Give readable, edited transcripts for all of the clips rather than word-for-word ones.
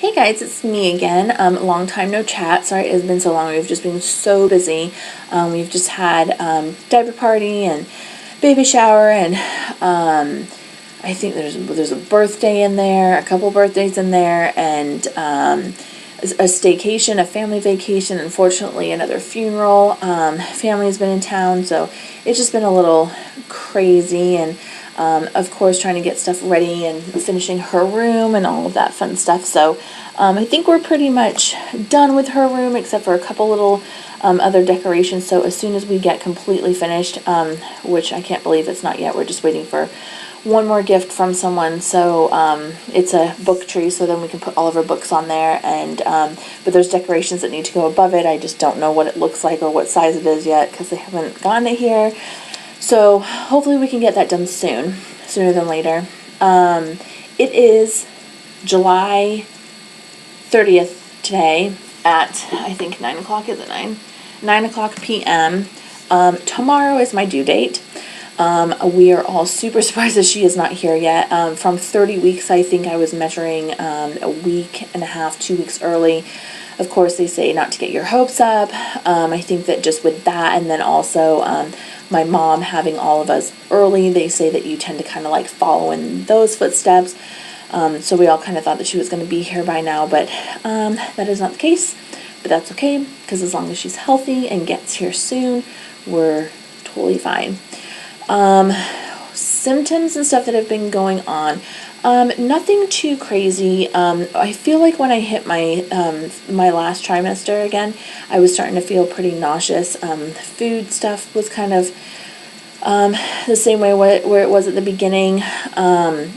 Hey guys, it's me again. Long time no chat. Sorry it's been so long. We've just been so busy. We've just had diaper party and baby shower, and I think there's a birthday in there, a couple birthdays in there, and a staycation, a family vacation. Unfortunately, another funeral. Family has been in town, so it's just been a little crazy, and of course trying to get stuff ready and finishing her room and all of that fun stuff. So I think we're pretty much done with her room except for a couple little other decorations. So as soon as we get completely finished, which I can't believe it's not yet, we're just waiting for one more gift from someone. So it's a book tree, so then we can put all of our books on there, and but there's decorations that need to go above it. I just don't know what it looks like or what size it is yet because they haven't gotten it here. So hopefully we can get that done sooner than later. It is July 30th today at, I think, 9 o'clock, is it 9? 9 o'clock p.m. Tomorrow is my due date. We are all super surprised that she is not here yet. From 30 weeks, I think I was measuring a week and a half, 2 weeks early. Of course, they say not to get your hopes up. I think that just with that, and then also my mom having all of us early, they say that you tend to kind of like follow in those footsteps. So we all kind of thought that she was going to be here by now, but that is not the case. But that's okay, because as long as she's healthy and gets here soon, we're totally fine. Symptoms and stuff that have been going on. Nothing too crazy. I feel like when I hit my my last trimester again, I was starting to feel pretty nauseous. Food stuff was kind of the same way where it was at the beginning.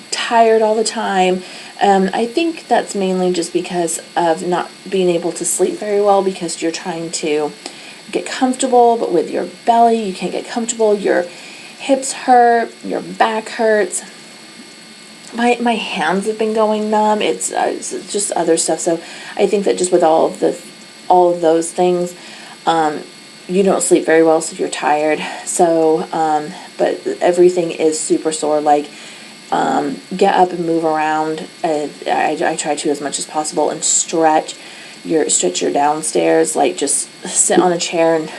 Tired all the time. I think that's mainly just because of not being able to sleep very well, because you're trying to get comfortable, but with your belly, you can't get comfortable. Your hips hurt, your back hurts. My hands have been going numb. It's just other stuff. So I think that just with all of those things, you don't sleep very well, so you're tired. So, but everything is super sore. Like, get up and move around. I try to as much as possible, and stretch your downstairs. Like, just sit on a chair and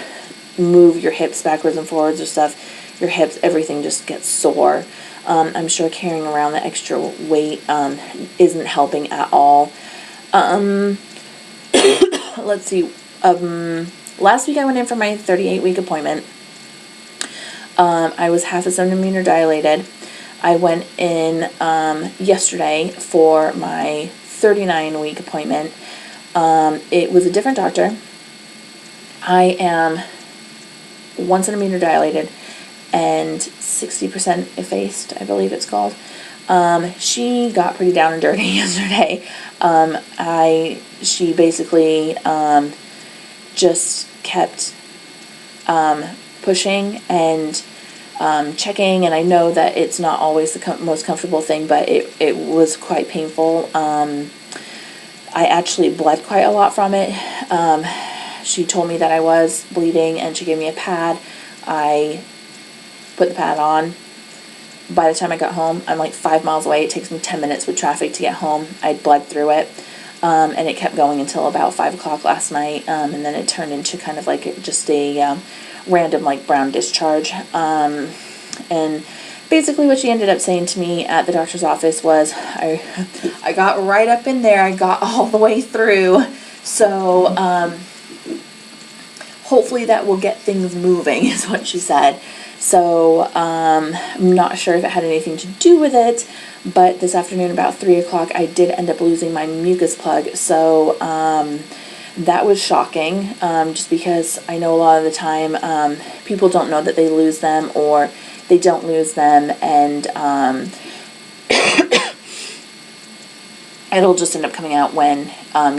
move your hips backwards and forwards or stuff. Your hips, everything just gets sore. I'm sure carrying around the extra weight isn't helping at all. Let's see. Last week I went in for my 38-week appointment. I was half a centimeter dilated. I went in yesterday for my 39-week appointment. It was a different doctor. I am 1 centimeter dilated and 60% effaced, I believe it's called. She got pretty down and dirty yesterday. She basically just kept pushing and checking, and I know that it's not always the most comfortable thing, but it was quite painful. I actually bled quite a lot from it. She told me that I was bleeding, and she gave me a pad. I put the pad on. By the time I got home, I'm like 5 miles away. It takes me 10 minutes with traffic to get home. I bled through it, and it kept going until about 5 o'clock last night, and then it turned into kind of like just a random like brown discharge. And basically what she ended up saying to me at the doctor's office was, I got right up in there. I got all the way through. So hopefully that will get things moving, is what she said. So I'm not sure if it had anything to do with it, but this afternoon about 3 o'clock I did end up losing my mucus plug. So that was shocking, just because I know a lot of the time people don't know that they lose them, or they don't lose them, and it'll just end up coming out when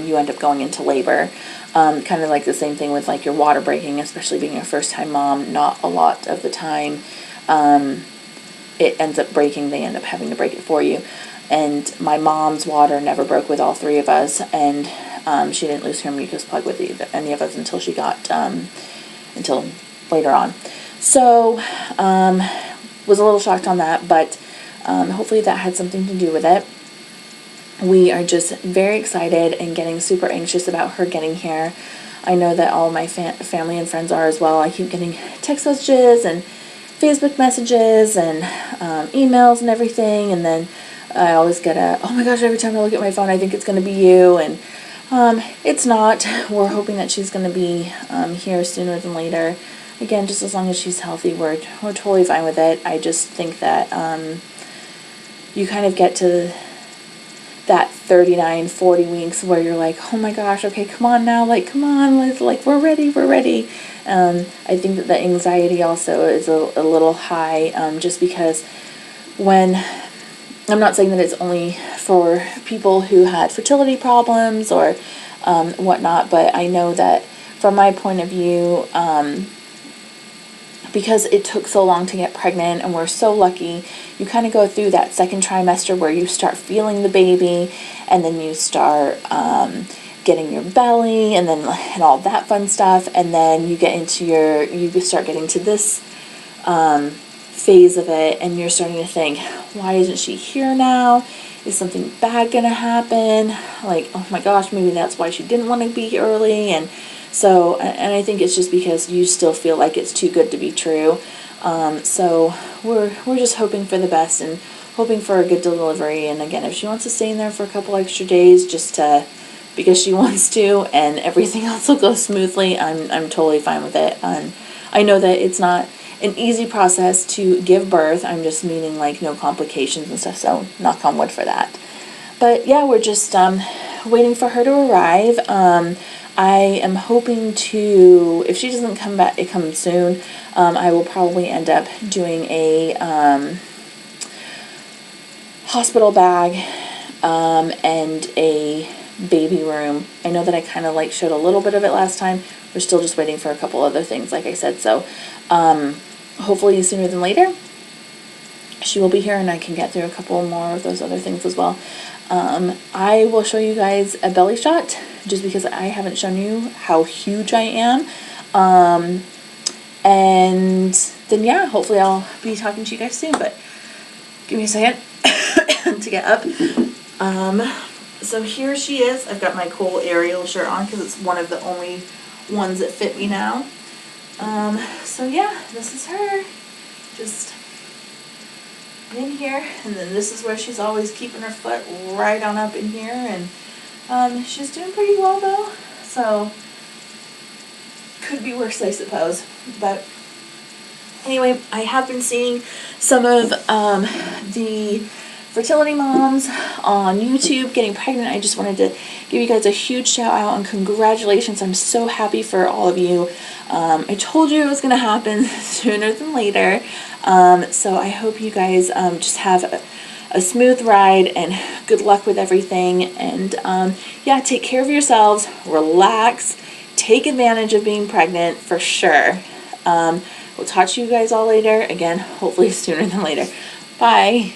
you end up going into labor. Kind of like the same thing with like your water breaking, especially being a first-time mom. Not a lot of the time it ends up breaking. They end up having to break it for you. And my mom's water never broke with all three of us, and she didn't lose her mucus plug with any of us until she got until later on. So was a little shocked on that, but hopefully that had something to do with it. we are just very excited and getting super anxious about her getting here. I know that all my family and friends are as well. I keep getting text messages and Facebook messages and emails and everything, and then I always get oh my gosh, every time I look at my phone I think it's going to be you, and it's not. We're hoping that she's going to be here sooner than later. Again, just as long as she's healthy, we're totally fine with it. I just think that you kind of get to that 39, 40 weeks where you're like, oh my gosh, okay, come on now, like, come on, like, we're ready. I think that the anxiety also is a little high, just because when, I'm not saying that it's only for people who had fertility problems or whatnot, but I know that from my point of view, because it took so long to get pregnant and we're so lucky, you kind of go through that second trimester where you start feeling the baby, and then you start getting your belly and all that fun stuff, and then you start getting to this phase of it, and you're starting to think, why isn't she here now? Is something bad gonna happen? Like, oh my gosh, maybe that's why she didn't want to be early. And I think it's just because you still feel like it's too good to be true. So we're just hoping for the best and hoping for a good delivery. And again, if she wants to stay in there for a couple extra days because she wants to, and everything else will go smoothly, I'm totally fine with it. I know that it's not an easy process to give birth. I'm just meaning like no complications and stuff, so knock on wood for that. But yeah, we're just waiting for her to arrive. I am hoping to, if she doesn't come soon, I will probably end up doing a hospital bag and a baby room. I know that I kind of showed a little bit of it last time. We're still just waiting for a couple other things, like I said. So hopefully sooner than later she will be here and I can get through a couple more of those other things as well. I will show you guys a belly shot just because I haven't shown you how huge I am. And then yeah, hopefully I'll be talking to you guys soon, but give me a second to get up. So here she is. I've got my cool Ariel shirt on because it's one of the only ones that fit me now. So yeah, this is her. Just in here, and then this is where she's always keeping her foot right on up in here, and she's doing pretty well though, so could be worse, I suppose. But anyway, I have been seeing some of the fertility moms on YouTube getting pregnant. I just wanted to give you guys a huge shout out and congratulations. I'm so happy for all of you. I told you it was going to happen sooner than later. So I hope you guys just have a smooth ride and good luck with everything. And yeah, take care of yourselves, relax, take advantage of being pregnant for sure. We'll talk to you guys all later. Again, hopefully sooner than later. Bye.